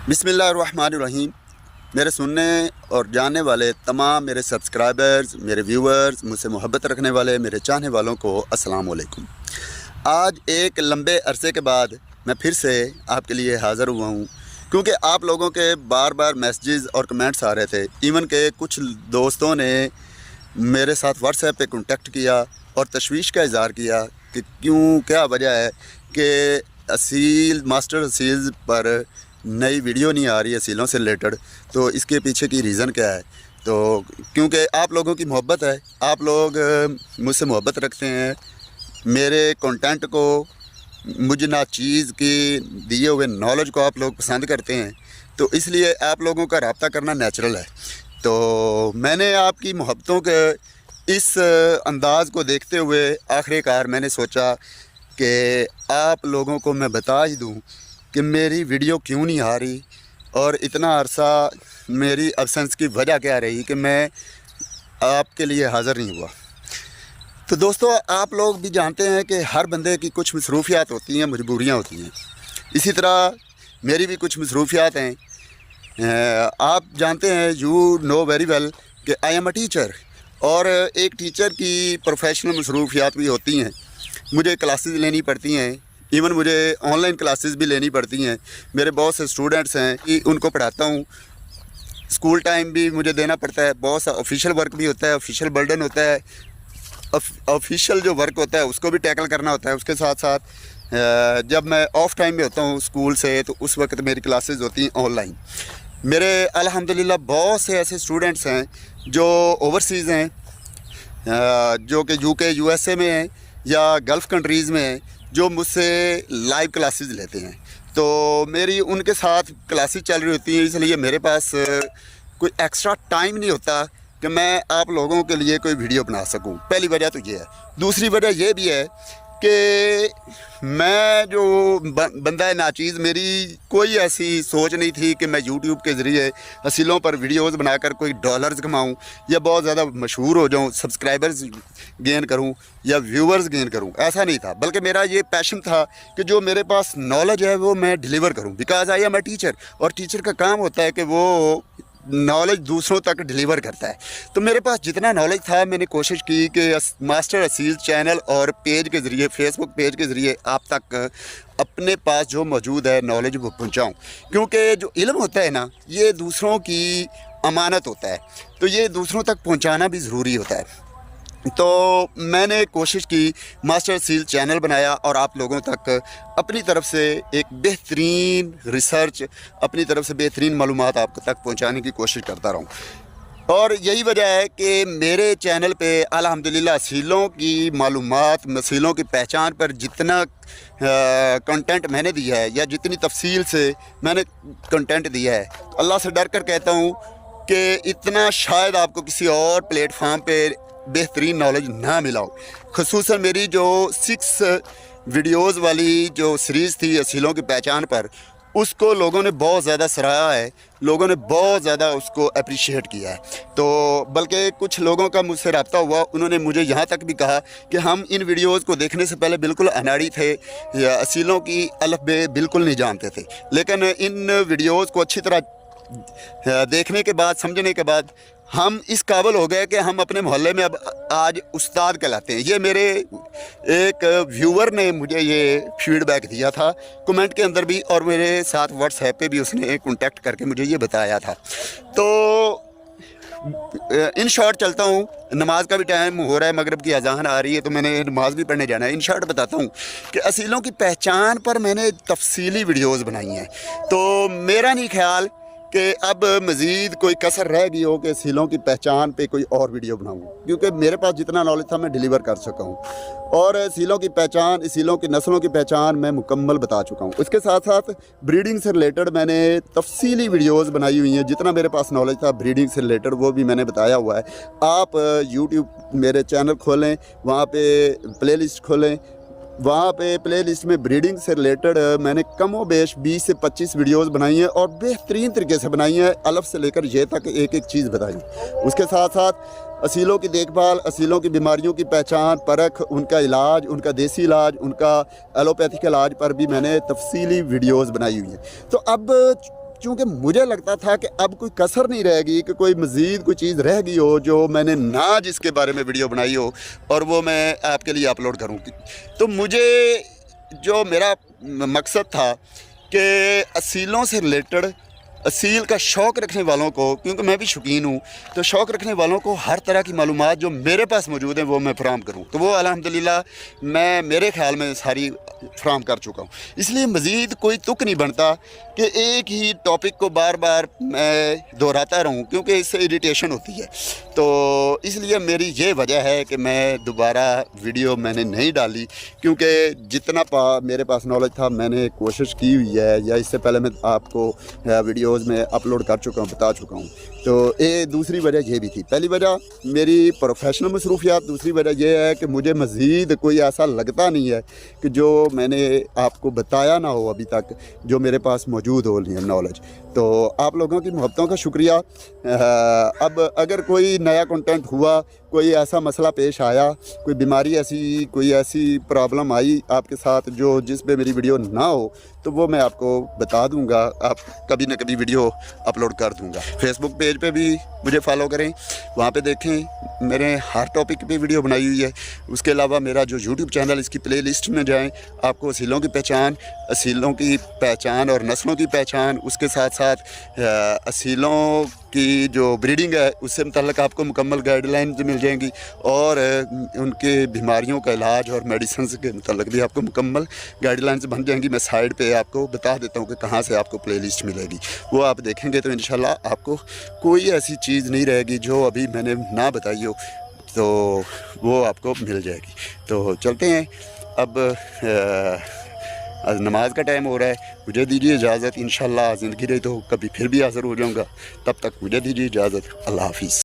बिस्मिल्लाहिर्रहमानिर्रहीम। मेरे सुनने और जानने वाले तमाम मेरे सब्सक्राइबर्स, मेरे व्यूअर्स, मुझसे मोहब्बत रखने वाले मेरे चाहने वालों को अस्सलाम वालेकुम। आज एक लंबे अरसे के बाद मैं फिर से आपके लिए हाज़िर हुआ हूँ, क्योंकि आप लोगों के बार बार मैसेजेस और कमेंट्स आ रहे थे। इवन के कुछ दोस्तों ने मेरे साथ व्हाट्सएप पे कांटेक्ट किया और तशवीश का इज़हार किया कि क्या वजह है कि मास्टर असील पर नई वीडियो नहीं आ रही है असीलों से रिलेटेड। तो इसके पीछे की रीज़न क्या है? तो क्योंकि आप लोगों की मोहब्बत है, आप लोग मुझसे मोहब्बत रखते हैं, मेरे कंटेंट को, मुझे ना चीज़ की दिए हुए नॉलेज को आप लोग पसंद करते हैं, तो इसलिए आप लोगों का रब्ता करना नेचुरल है। तो मैंने आपकी मोहब्बतों के इस अंदाज़ को देखते हुए आखिरकार मैंने सोचा कि आप लोगों को मैं बता ही दूं कि मेरी वीडियो क्यों नहीं आ रही और इतना अरसा मेरी एब्सेंस की वजह क्या रही कि मैं आपके लिए हाज़िर नहीं हुआ। तो दोस्तों, आप लोग भी जानते हैं कि हर बंदे की कुछ मसरूफियात होती हैं, मजबूरियां होती हैं। इसी तरह मेरी भी कुछ मसरूफियात हैं। आप जानते हैं, यू नो वेरी वेल कि आई एम अ टीचर, और एक टीचर की प्रोफेशनल मसरूफियात भी होती हैं। मुझे क्लासेस लेनी पड़ती हैं, इवन मुझे ऑनलाइन क्लासेस भी लेनी पड़ती हैं। मेरे बहुत से स्टूडेंट्स हैं कि उनको पढ़ाता हूँ, स्कूल टाइम भी मुझे देना पड़ता है, बहुत सा ऑफिशियल वर्क भी होता है, ऑफिशियल बर्डन होता है, ऑफिशियल जो वर्क होता है उसको भी टैकल करना होता है। उसके साथ साथ जब मैं ऑफ़ टाइम में होता हूँ स्कूल से, तो उस वक्त मेरी क्लासेस होती हैं ऑनलाइन। मेरे अल्हम्दुलिल्लाह बहुत से ऐसे स्टूडेंट्स हैं जो ओवरसीज़ हैं, जो कि यूके यूएसए में हैं या गल्फ़ कंट्रीज़ में हैं, जो मुझसे लाइव क्लासेस लेते हैं। तो मेरी उनके साथ क्लासेस चल रही होती हैं, इसलिए मेरे पास कोई एक्स्ट्रा टाइम नहीं होता कि मैं आप लोगों के लिए कोई वीडियो बना सकूं। पहली वजह तो ये है। दूसरी वजह ये भी है कि मैं जो बंदा है नाचीज़, मेरी कोई ऐसी सोच नहीं थी कि मैं यूट्यूब के ज़रिए असीलों पर वीडियोस बनाकर कोई डॉलर्स कमाऊं या बहुत ज़्यादा मशहूर हो जाऊं, सब्सक्राइबर्स गेन करूं या व्यूवर्स गेन करूं। ऐसा नहीं था, बल्कि मेरा ये पैशन था कि जो मेरे पास नॉलेज है वो मैं डिलीवर करूं। Because I am a teacher, और टीचर का काम होता है कि वो नॉलेज दूसरों तक डिलीवर करता है। तो मेरे पास जितना नॉलेज था, मैंने कोशिश की कि मास्टर असील चैनल और पेज के ज़रिए, फेसबुक पेज के ज़रिए आप तक अपने पास जो मौजूद है नॉलेज वो पहुंचाऊं। क्योंकि जो इल्म होता है ना, ये दूसरों की अमानत होता है, तो ये दूसरों तक पहुंचाना भी ज़रूरी होता है। तो मैंने कोशिश की, मास्टर असील चैनल बनाया और आप लोगों तक अपनी तरफ से एक बेहतरीन रिसर्च, अपनी तरफ से बेहतरीन मालूमात आप तक पहुंचाने की कोशिश करता रहूं। और यही वजह है कि मेरे चैनल पे अल्हम्दुलिल्लाह असीलों की मालूमात, असीलों की पहचान पर जितना कंटेंट मैंने दिया है या जितनी तफसील से मैंने कंटेंट दिया है, तो अल्लाह से डर कर कहता हूँ कि इतना शायद आपको किसी और प्लेटफार्म पे बेहतरीन नॉलेज ना मिला हो। ख़ुसूसन मेरी जो 6 वीडियोज़ वाली जो सीरीज़ थी असीलों की पहचान पर, उसको लोगों ने बहुत ज़्यादा सराहा है, लोगों ने बहुत ज़्यादा उसको अप्रिशिएट किया है। तो बल्कि कुछ लोगों का मुझसे रब्ता हुआ, उन्होंने मुझे यहाँ तक भी कहा कि हम इन वीडियोज़ को देखने से पहले बिल्कुल अनाड़ी थे, या असीलों की अलफ बे बिल्कुल नहीं जानते थे, लेकिन इन वीडियोज़ को अच्छी तरह देखने के बाद, समझने के बाद हम इस काबिल हो गए कि हम अपने मोहल्ले में अब आज उस्ताद कहलाते हैं। ये मेरे एक व्यूअर ने मुझे ये फीडबैक दिया था कमेंट के अंदर भी, और मेरे साथ व्हाट्सएप पे भी उसने कांटेक्ट करके मुझे ये बताया था। तो इन शॉर्ट चलता हूँ, नमाज का भी टाइम हो रहा है, मगरिब की अजान आ रही है, तो मैंने नमाज भी पढ़ने जाना है। इन शॉर्ट बताता हूँ कि असीलों की पहचान पर मैंने तफसीली वीडियोज़ बनाई हैं। तो मेरा नहीं ख्याल कि अब मज़ीद कोई कसर रह गई हो कि असीलों की पहचान पे कोई और वीडियो बनाऊँ, क्योंकि मेरे पास जितना नॉलेज था मैं डिलीवर कर सका हूँ, और असीलों की पहचान, असीलों की नस्लों की पहचान मैं मुकम्मल बता चुका हूँ। उसके साथ साथ ब्रीडिंग से रिलेटेड मैंने तफसीली वीडियोज़ बनाई हुई हैं। जितना मेरे पास नॉलेज था ब्रीडिंग से रिलेटेड वो भी मैंने बताया हुआ है। आप यूट्यूब मेरे चैनल खोलें, वहाँ पे प्ले लिस्ट खोलें, वहाँ पे प्ले लिस्ट में ब्रीडिंग से रिलेटेड मैंने कम व बेश 20 से 25 वीडियोज़ बनाई हैं, और बेहतरीन तरीके से बनाई हैं, अलफ से लेकर ये तक एक एक चीज़ बताई। उसके साथ साथ असीलों की देखभाल, असीलों की बीमारियों की पहचान, परख, उनका इलाज, उनका देसी इलाज, उनका एलोपैथिक इलाज पर भी मैंने तफसीली वीडियोज़ बनाई हुई हैं। तो अब चूँकि मुझे लगता था कि अब कोई कसर नहीं रहेगी कि कोई मज़ीद कोई चीज़ रह गई हो जो मैंने ना जिसके बारे में वीडियो बनाई हो और वो मैं आपके लिए अपलोड करूँ, तो मुझे जो मेरा मकसद था कि असीलों से रिलेटेड, असील का शौक़ रखने वालों को, क्योंकि मैं भी शौकीन हूँ, तो शौक़ रखने वालों को हर तरह की मालूमात जो मेरे पास मौजूद हैं वो मैं फराहम करूँ। तो वो अल्हम्दुलिल्लाह मैं मेरे ख़्याल में सारी फराहम कर चुका हूँ। इसलिए मज़ीद कोई तुक नहीं बनता कि एक ही टॉपिक को बार बार मैं दोहराता रहूँ, क्योंकि इससे इरिटेशन होती है। तो इसलिए मेरी ये वजह है कि मैं दोबारा वीडियो मैंने नहीं डाली, क्योंकि जितना मेरे पास नॉलेज था मैंने कोशिश की हुई है, या इससे पहले मैं आपको वीडियोज़ में अपलोड कर चुका हूँ, बता चुका हूँ। तो ये दूसरी वजह ये भी थी। पहली वजह मेरी प्रोफेशनल मसरूफियात, दूसरी वजह यह है कि मुझे मज़ीद कोई ऐसा लगता नहीं है कि जो मैंने आपको बताया ना हो अभी तक, जो मेरे पास मौजूद हो नॉलेज। तो आप लोगों की मोहब्बतों का शुक्रिया। अब अगर कोई नया कंटेंट हुआ, कोई ऐसा मसला पेश आया, कोई बीमारी ऐसी, कोई ऐसी प्रॉब्लम आई आपके साथ जो जिस पे मेरी वीडियो ना हो, तो वो मैं आपको बता दूंगा, आप कभी ना कभी वीडियो अपलोड कर दूंगा। फेसबुक पेज पे भी मुझे फॉलो करें, वहाँ पे देखें मेरे हर टॉपिक पे वीडियो बनाई हुई है। उसके अलावा मेरा जो यूट्यूब चैनल, इसकी प्ले लिस्ट में जाएँ, आपको असीलों की पहचान और नस्लों की पहचान, उसके साथ साथ असीलों की जो ब्रीडिंग है उससे मुतल्लिक़ आपको मुकम्मल गाइडलाइंस मिल जाएंगी, और उनके बीमारियों का इलाज और मेडिसिन के मुतल्लिक़ भी आपको मुकम्मल गाइडलाइंस बन जाएंगी। मैं साइड पे आपको बता देता हूँ कि कहाँ से आपको प्लेलिस्ट मिलेगी, वो आप देखेंगे तो इंशाल्लाह आपको कोई ऐसी चीज़ नहीं रहेगी जो अभी मैंने ना बताई हो, तो वो आपको मिल जाएगी। तो चलते हैं, अब आज नमाज का टाइम हो रहा है, मुझे दीजिए इजाज़त। इंशाल्लाह ज़िंदगी रही तो कभी फिर भी हाज़िर हो जाऊँगा, तब तक मुझे दीजिए इजाज़त। अल्लाह हाफ़िज़।